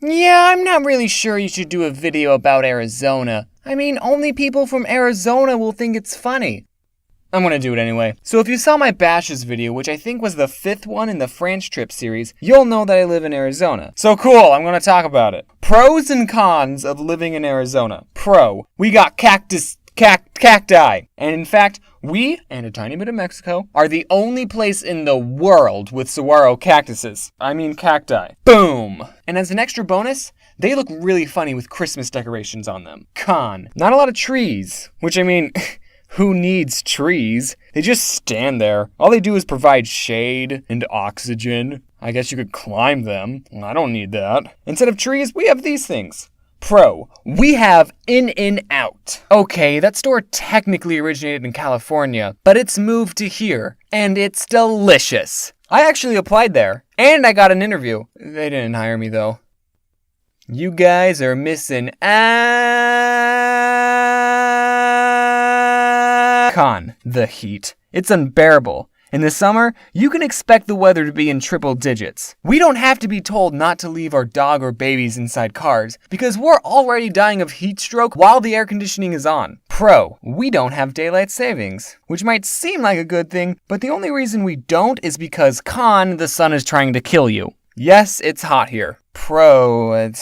Yeah, I'm not really sure you should do a video about Arizona. I mean, only people from Arizona will think it's funny. I'm gonna do it anyway. So if you saw my Bashes video, which I think was the 5th one in the France trip series, you'll know that I live in Arizona. So cool, I'm gonna talk about it. Pros and cons of living in Arizona. Pro, we got cacti. And in fact, we, and a tiny bit of Mexico, are the only place in the world with saguaro cactuses. I mean cacti. Boom! And as an extra bonus, they look really funny with Christmas decorations on them. Con, not a lot of trees. Which I mean, who needs trees? They just stand there. All they do is provide shade and oxygen. I guess you could climb them. I don't need that. Instead of trees, we have these things. Pro, we have In-N-Out. Okay, that store technically originated in California, but it's moved to here, and it's delicious. I actually applied there, and I got an interview. They didn't hire me, though. You guys are missing Con, the heat. It's unbearable. In the summer, you can expect the weather to be in triple digits. We don't have to be told not to leave our dog or babies inside cars because we're already dying of heat stroke while the air conditioning is on. Pro, we don't have daylight savings, which might seem like a good thing, but the only reason we don't is because con, the sun is trying to kill you. Yes, it's hot here. Pro, I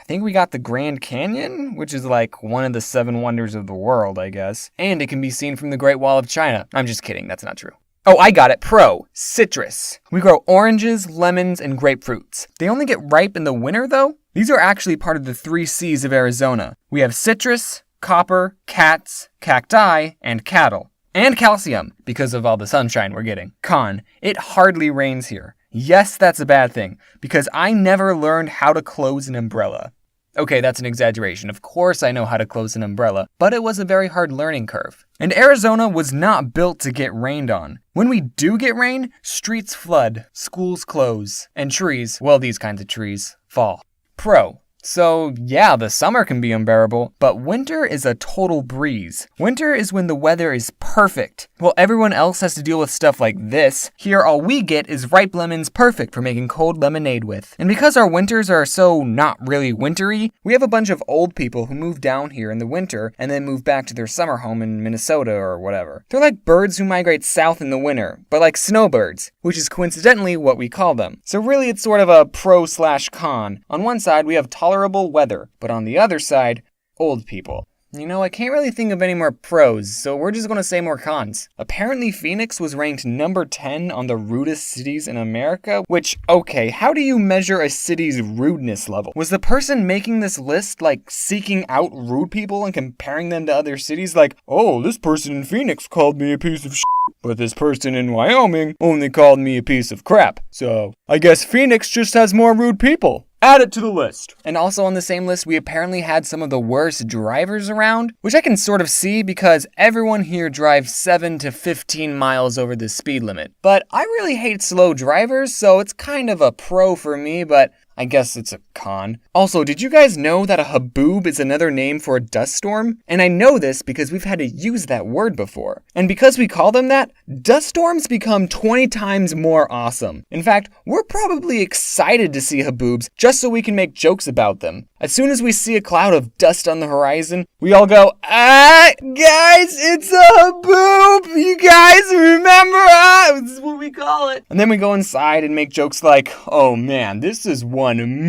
think we got the Grand Canyon, which is like one of the 7 wonders of the world, I guess. And it can be seen from the Great Wall of China. I'm just kidding, that's not true. Oh, I got it. Pro, citrus. We grow oranges, lemons, and grapefruits. They only get ripe in the winter, though. These are actually part of the 3 C's of Arizona. We have citrus, copper, cats, cacti, and cattle. And calcium, because of all the sunshine we're getting. Con, it hardly rains here. Yes, that's a bad thing, because I never learned how to close an umbrella. Okay, that's an exaggeration. Of course I know how to close an umbrella, but it was a very hard learning curve. And Arizona was not built to get rained on. When we do get rain, streets flood, schools close, and trees, well, these kinds of trees, fall. Pro. So yeah, the summer can be unbearable, but winter is a total breeze. Winter is when the weather is perfect. While everyone else has to deal with stuff like this, here all we get is ripe lemons perfect for making cold lemonade with. And because our winters are so not really wintry, we have a bunch of old people who move down here in the winter and then move back to their summer home in Minnesota or whatever. They're like birds who migrate south in the winter, but like snowbirds, which is coincidentally what we call them. So really it's sort of a pro/con. On one side we have tolerable weather, but on the other side, old people. You know, I can't really think of any more pros, so we're just gonna say more cons. Apparently Phoenix was ranked number 10 on the rudest cities in America, which, okay, how do you measure a city's rudeness level? Was the person making this list, like, seeking out rude people and comparing them to other cities? Like, oh, this person in Phoenix called me a piece of shit, but this person in Wyoming only called me a piece of crap. So, I guess Phoenix just has more rude people. Add it to the list. And also on the same list, we apparently had some of the worst drivers around, which I can sort of see because everyone here drives 7 to 15 miles over the speed limit. But I really hate slow drivers, so it's kind of a pro for me, but I guess it's a con. Also, did you guys know that a haboob is another name for a dust storm? And I know this because we've had to use that word before. And because we call them that, dust storms become 20 times more awesome. In fact, we're probably excited to see haboobs just so we can make jokes about them. As soon as we see a cloud of dust on the horizon, we all go, guys, it's a haboob! You guys remember? This is what we call it. And then we go inside and make jokes like, oh man, this is one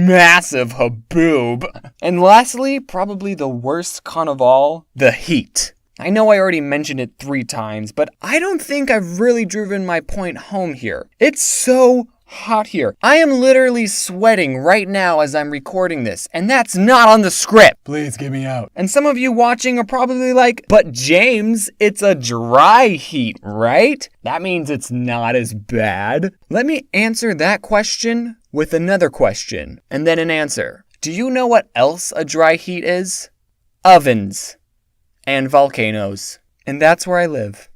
massive haboob. And lastly, probably the worst con of all, the heat. I know I already mentioned it 3 times, but I don't think I've really driven my point home here. It's so hot here. I am literally sweating right now as I'm recording this, and that's not on the script. Please get me out. And some of you watching are probably like, but James, it's a dry heat, right? That means it's not as bad. Let me answer that question with another question, and then an answer. Do you know what else a dry heat is? Ovens. And volcanoes. And that's where I live.